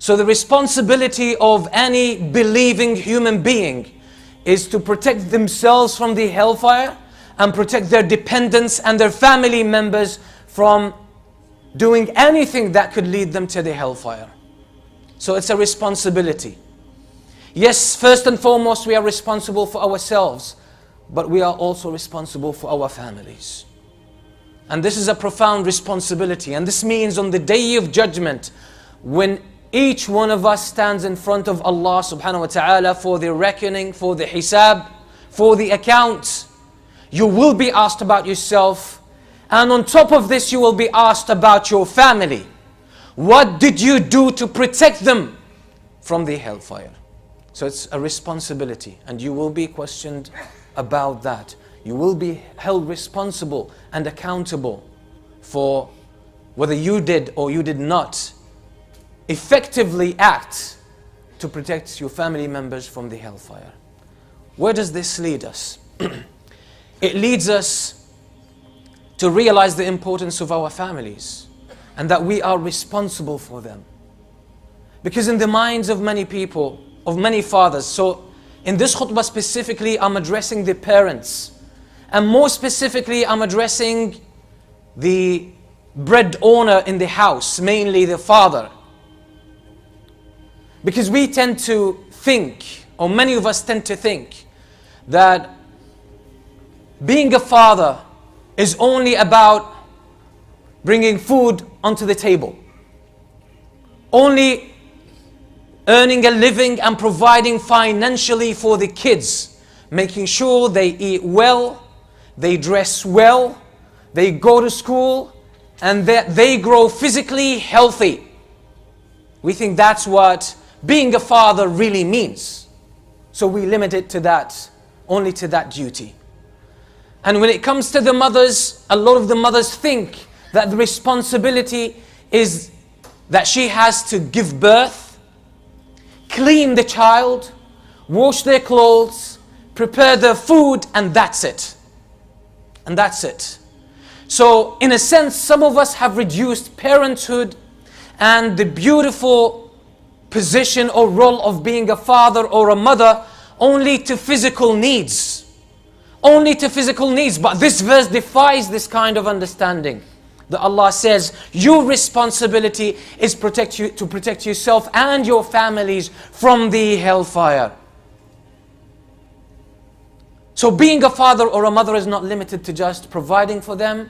So the responsibility of any believing human being is to protect themselves from the hellfire and protect their dependents and their family members from doing anything that could lead them to the hellfire. So it's a responsibility. Yes, first and foremost, we are responsible for ourselves, but we are also responsible for our families. And this is a profound responsibility. And this means on the day of judgment, when each one of us stands in front of Allah subhanahu wa ta'ala for the reckoning, for the hisab, for the account, you will be asked about yourself. And on top of this, you will be asked about your family. What did you do to protect them from the hellfire? So it's a responsibility, and you will be questioned about that. You will be held responsible and accountable for whether you did or you did not effectively act to protect your family members from the hellfire. Where does this lead us? It leads us to realize the importance of our families and that we are responsible for them. Because in the minds of many people, of many fathers, so in this khutbah specifically, I'm addressing the parents. And more specifically, I'm addressing the bread owner in the house, mainly the father. Because we tend to think, or many of us tend to think, that being a father is only about bringing food onto the table. Only earning a living and providing financially for the kids. Making sure they eat well, they dress well, they go to school, and that they grow physically healthy. We think that's what being a father really means. So we limit it to that, only to that duty. And when it comes to the mothers, a lot of the mothers think that the responsibility is that she has to give birth, clean the child, wash their clothes, prepare their food, and that's it. And that's it. So in a sense, some of us have reduced parenthood and the beautiful position or role of being a father or a mother only to physical needs. Only to physical needs. But this verse defies this kind of understanding. That Allah says, your responsibility is to protect yourself and your families from the hellfire. So being a father or a mother is not limited to just providing for them,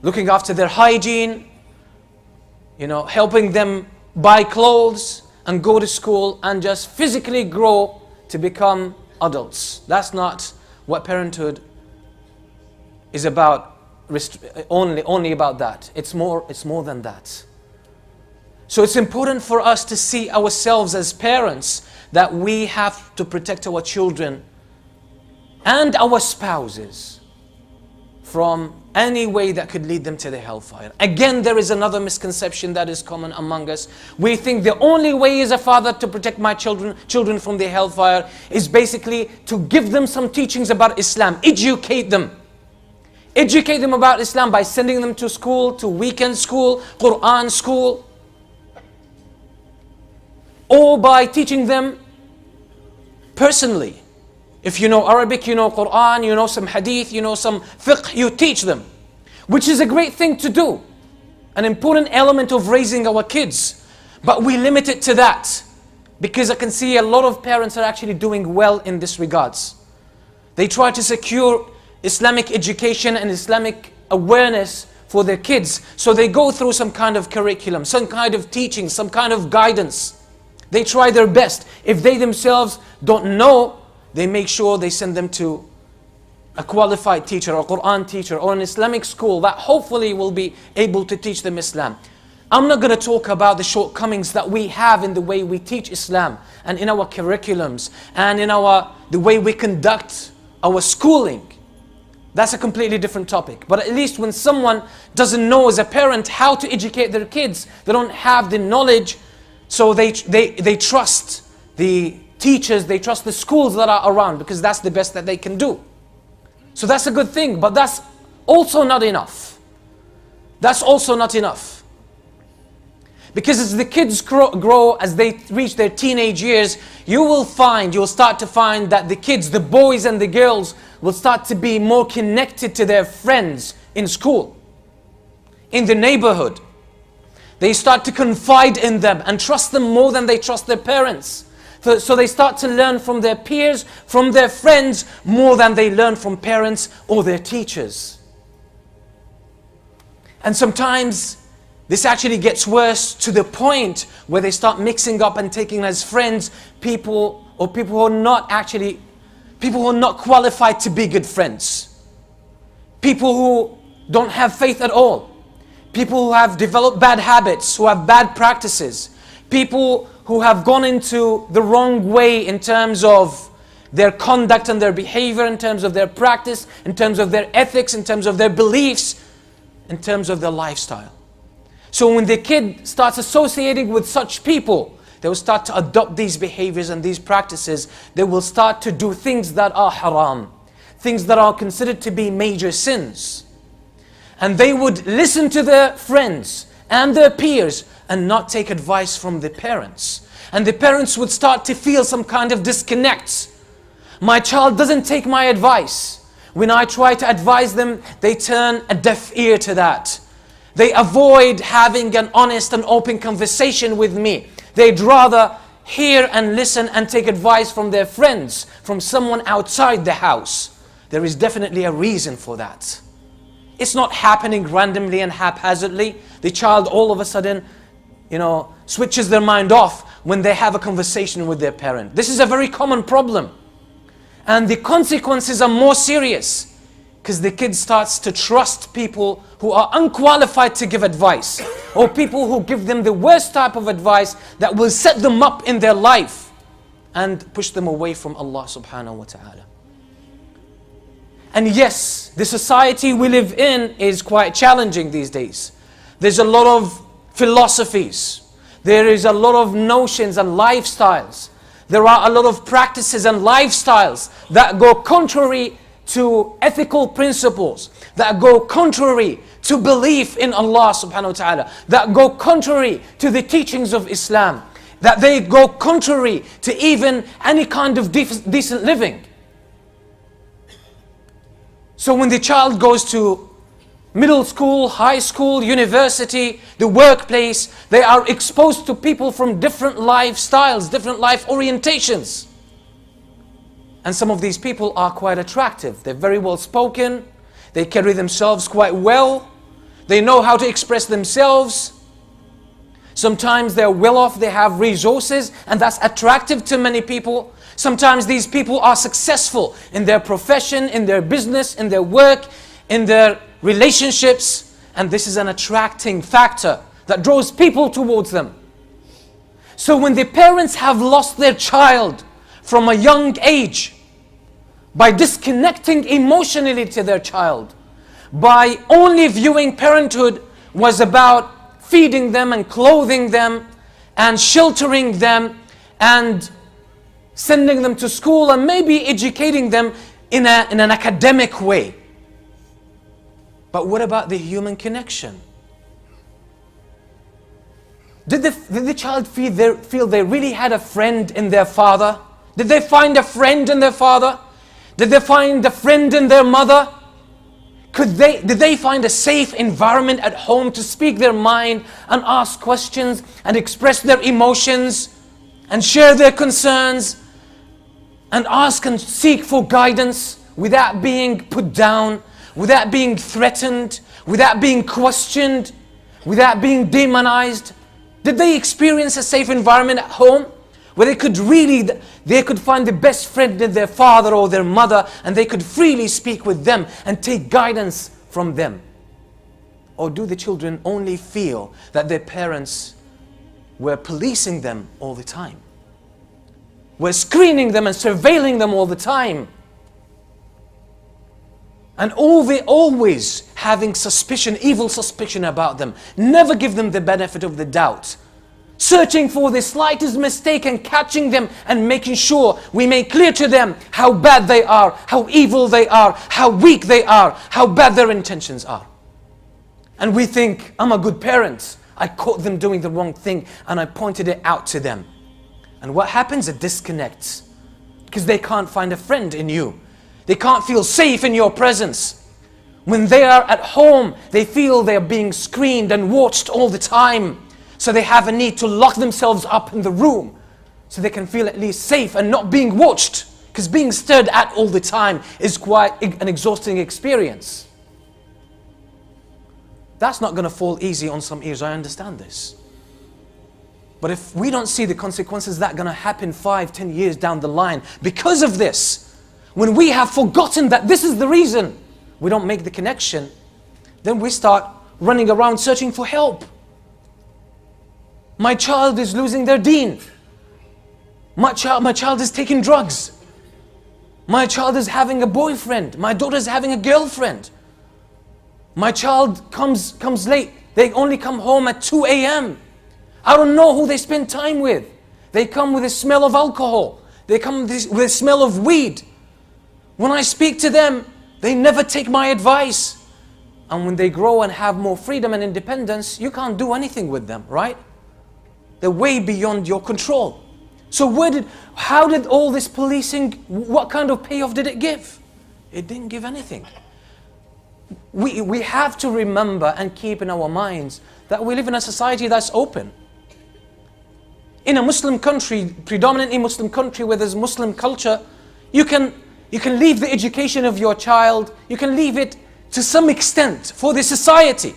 looking after their hygiene, helping them buy clothes and go to school and just physically grow to become adults. That's not what parenthood is about. Only about that. It's more than that. So it's important for us to see ourselves as parents that we have to protect our children and our spouses from any way that could lead them to the hellfire. Again, there is another misconception that is common among us. We think the only way as a father to protect my children from the hellfire is basically to give them some teachings about Islam, educate them. Educate them about Islam by sending them to school, to weekend school, Quran school. Or by teaching them personally. If you know Arabic, you know Quran, you know some hadith, you know some fiqh, you teach them. Which is a great thing to do. An important element of raising our kids. But we limit it to that. Because I can see a lot of parents are actually doing well in this regards. They try to secure Islamic education and Islamic awareness for their kids. So they go through some kind of curriculum, some kind of teaching, some kind of guidance. They try their best. If they themselves don't know, they make sure they send them to a qualified teacher or a Quran teacher or an Islamic school that hopefully will be able to teach them Islam. I'm not going to talk about the shortcomings that we have in the way we teach Islam and in our curriculums and in the way we conduct our schooling. That's a completely different topic. But at least when someone doesn't know as a parent how to educate their kids, they don't have the knowledge, so they trust the teachers, they trust the schools that are around because that's the best that they can do. So that's a good thing, but that's also not enough. That's also not enough. Because as the kids grow, as they reach their teenage years, you'll start to find that the kids, the boys and the girls, will start to be more connected to their friends in school, in the neighborhood. They start to confide in them and trust them more than they trust their parents. So they start to learn from their peers, from their friends, more than they learn from parents or their teachers. And sometimes this actually gets worse to the point where they start mixing up and taking as friends people who are not qualified to be good friends. People who don't have faith at all. People who have developed bad habits, who have bad practices. People who have gone into the wrong way in terms of their conduct and their behavior, in terms of their practice, in terms of their ethics, in terms of their beliefs, in terms of their lifestyle. So when the kid starts associating with such people, they will start to adopt these behaviors and these practices. They will start to do things that are haram, things that are considered to be major sins. And they would listen to their friends and their peers and not take advice from the parents. And the parents would start to feel some kind of disconnect. My child doesn't take my advice. When I try to advise them, they turn a deaf ear to that. They avoid having an honest and open conversation with me. They'd rather hear and listen and take advice from their friends, from someone outside the house. There is definitely a reason for that. It's not happening randomly and haphazardly. The child all of a sudden, switches their mind off when they have a conversation with their parent. This is a very common problem. And the consequences are more serious because the kid starts to trust people who are unqualified to give advice, or people who give them the worst type of advice that will set them up in their life and push them away from Allah subhanahu wa ta'ala. And yes, the society we live in is quite challenging these days. There's a lot of philosophies. There is a lot of notions and lifestyles. There are a lot of practices and lifestyles that go contrary to ethical principles, that go contrary to belief in Allah subhanahu wa ta'ala, that go contrary to the teachings of Islam, that they go contrary to even any kind of decent living. So when the child goes to middle school, high school, university, the workplace, they are exposed to people from different lifestyles, different life orientations. And some of these people are quite attractive. They're very well spoken. They carry themselves quite well. They know how to express themselves. Sometimes they're well off, they have resources, and that's attractive to many people. Sometimes these people are successful in their profession, in their business, in their work, in their relationships, and this is an attracting factor that draws people towards them. So when the parents have lost their child from a young age, by disconnecting emotionally to their child, by only viewing parenthood was about feeding them and clothing them and sheltering them and sending them to school and maybe educating them in an academic way. But what about the human connection? Did the child feel they really had a friend in their father? Did they find a friend in their father? Did they find a friend in their mother? Did they find a safe environment at home to speak their mind and ask questions and express their emotions and share their concerns and ask and seek for guidance without being put down, without being threatened, without being questioned, without being demonized? Did they experience a safe environment at home where they could find the best friend in their father or their mother, and they could freely speak with them and take guidance from them? Or do the children only feel that their parents were policing them all the time, were screening them and surveilling them all the time, and always having suspicion, evil suspicion about them, never give them the benefit of the doubt, searching for the slightest mistake and catching them and making sure we make clear to them how bad they are, how evil they are, how weak they are, how bad their intentions are. And we think, I'm a good parent, I caught them doing the wrong thing and I pointed it out to them. And what happens? It disconnects. Because they can't find a friend in you. They can't feel safe in your presence. When they are at home, they feel they're being screened and watched all the time. So they have a need to lock themselves up in the room so they can feel at least safe and not being watched. Because being stared at all the time is quite an exhausting experience. That's not going to fall easy on some ears, I understand this. But if we don't see the consequences that are going to happen 5, 10 years down the line because of this, when we have forgotten that this is the reason we don't make the connection, then we start running around searching for help. My child is losing their deen. My child is taking drugs. My child is having a boyfriend. My daughter is having a girlfriend. My child comes late. They only come home at 2 a.m. I don't know who they spend time with. They come with a smell of alcohol. They come with a smell of weed. When I speak to them, they never take my advice. And when they grow and have more freedom and independence, you can't do anything with them, right? They're way beyond your control. So how did all this policing, what kind of payoff did it give? It didn't give anything. We have to remember and keep in our minds that we live in a society that's open. In a Muslim country, predominantly Muslim country where there's Muslim culture, you can leave the education of your child, you can leave it to some extent for the society.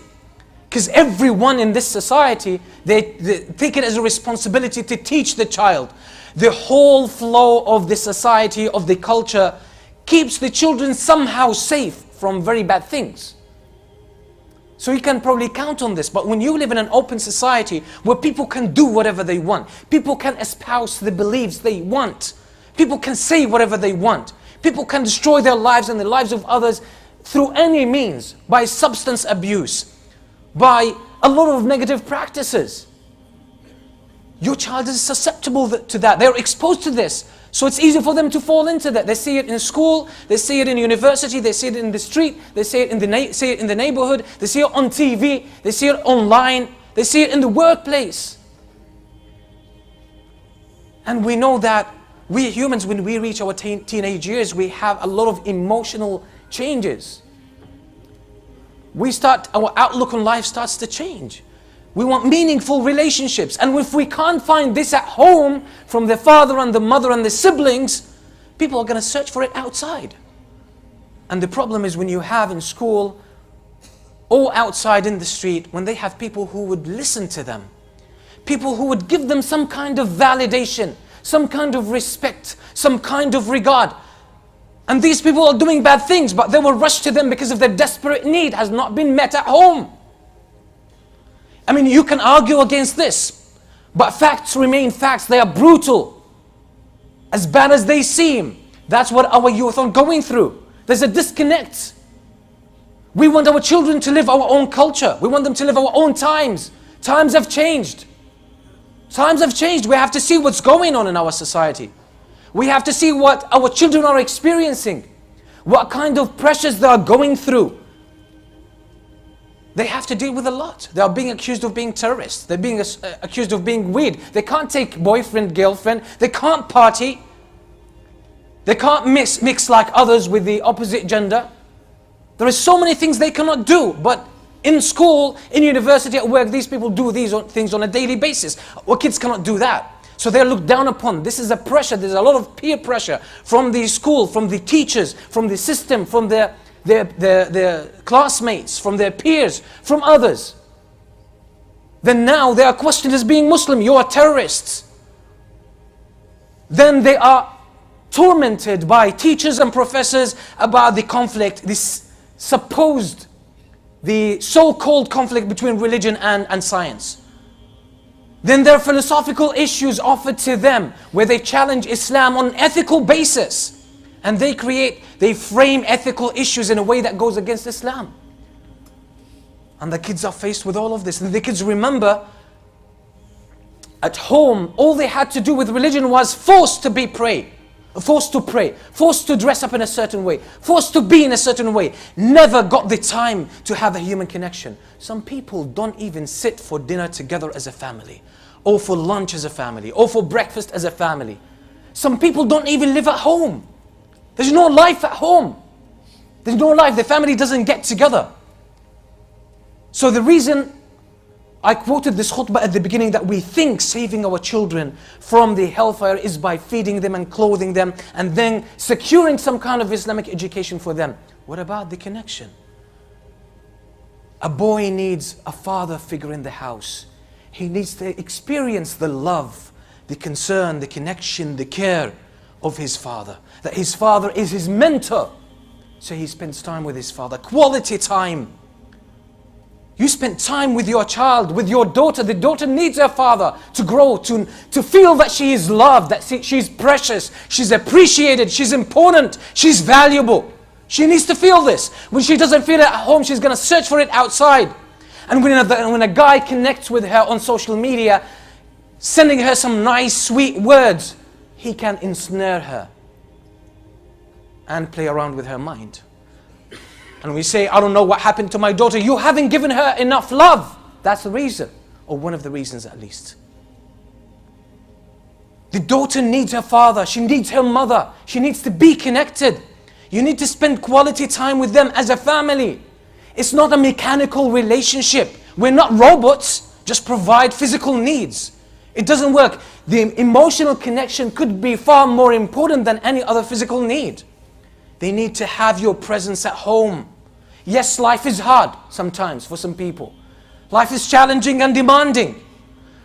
Because everyone in this society, they take it as a responsibility to teach the child. The whole flow of the society, of the culture, keeps the children somehow safe from very bad things. So you can probably count on this. But when you live in an open society where people can do whatever they want, people can espouse the beliefs they want, people can say whatever they want, people can destroy their lives and the lives of others through any means, by substance abuse, by a lot of negative practices. Your child is susceptible to that. They're exposed to this. So it's easy for them to fall into that. They see it in school, they see it in university, they see it in the street, they see it in the neighborhood, they see it on TV, they see it online, they see it in the workplace. And we know that we humans, when we reach our teenage years, we have a lot of emotional changes. Our outlook on life starts to change. We want meaningful relationships. And if we can't find this at home from the father and the mother and the siblings, people are going to search for it outside. And the problem is when you have in school or outside in the street, when they have people who would listen to them, people who would give them some kind of validation, some kind of respect, some kind of regard. And these people are doing bad things, but they will rush to them because of their desperate need has not been met at home. I mean, you can argue against this, but facts remain facts. They are brutal. As bad as they seem, that's what our youth are going through. There's a disconnect. We want our children to live our own culture. We want them to live our own times. Times have changed. Times have changed. We have to see what's going on in our society. We have to see what our children are experiencing, what kind of pressures they are going through. They have to deal with a lot. They are being accused of being terrorists. They're being accused of being weird. They can't take boyfriend, girlfriend. They can't party. They can't mix like others with the opposite gender. There are so many things they cannot do. But in school, in university, at work, these people do these things on a daily basis. Our kids cannot do that. So they're looked down upon. This is a pressure. There's a lot of peer pressure from the school, from the teachers, from the system, from their classmates, from their peers, from others. Then now they are questioned as being Muslim. You are terrorists. Then they are tormented by teachers and professors about the conflict, this supposed, the so-called conflict between religion and science. Then there are philosophical issues offered to them where they challenge Islam on an ethical basis. And they frame ethical issues in a way that goes against Islam. And the kids are faced with all of this. And the kids remember, at home, all they had to do with religion was forced to be pray. forced to pray, forced to dress up in a certain way, forced to be in a certain way, never got the time to have a human connection. Some people don't even sit for dinner together as a family, or for lunch as a family, or for breakfast as a family. Some people don't even live at home. There's no life at home. There's no life. The family doesn't get together. So the reason I quoted this khutbah at the beginning, that we think saving our children from the hellfire is by feeding them and clothing them and then securing some kind of Islamic education for them. What about the connection? A boy needs a father figure in the house. He needs to experience the love, the concern, the connection, the care of his father. That his father is his mentor. So he spends time with his father, quality time. You spend time with your child, with your daughter. The daughter needs her father to grow, to feel that she is loved, that she's precious, she's appreciated, she's important, she's valuable. She needs to feel this. When she doesn't feel it at home, she's going to search for it outside. And when a guy connects with her on social media, sending her some nice, sweet words, he can ensnare her and play around with her mind. And we say, I don't know what happened to my daughter. You haven't given her enough love. That's the reason, or one of the reasons at least. The daughter needs her father. She needs her mother. She needs to be connected. You need to spend quality time with them as a family. It's not a mechanical relationship. We're not robots. Just provide physical needs. It doesn't work. The emotional connection could be far more important than any other physical need. They need to have your presence at home. Yes, life is hard sometimes for some people. Life is challenging and demanding.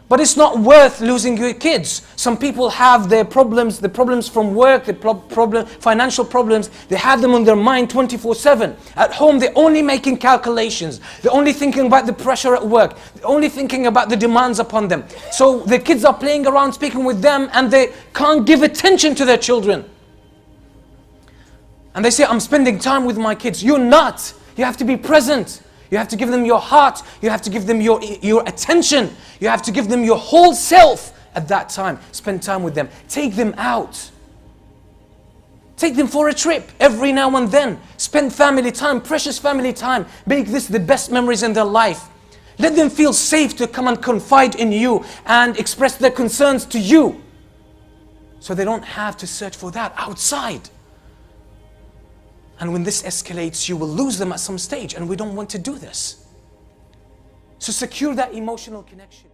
But it's not worth losing your kids. Some people have their problems, the problems from work, the financial problems. They have them on their mind 24/7. At home, they're only making calculations. They're only thinking about the pressure at work. They're only thinking about the demands upon them. So the kids are playing around, speaking with them, and they can't give attention to their children. And they say, I'm spending time with my kids. You're not. You have to be present. You have to give them your heart. You have to give them your attention. You have to give them your whole self at that time. Spend time with them. Take them out. Take them for a trip every now and then. Spend family time, precious family time. Make this the best memories in their life. Let them feel safe to come and confide in you and express their concerns to you. So they don't have to search for that outside. And when this escalates, you will lose them at some stage, and we don't want to do this. So secure that emotional connection.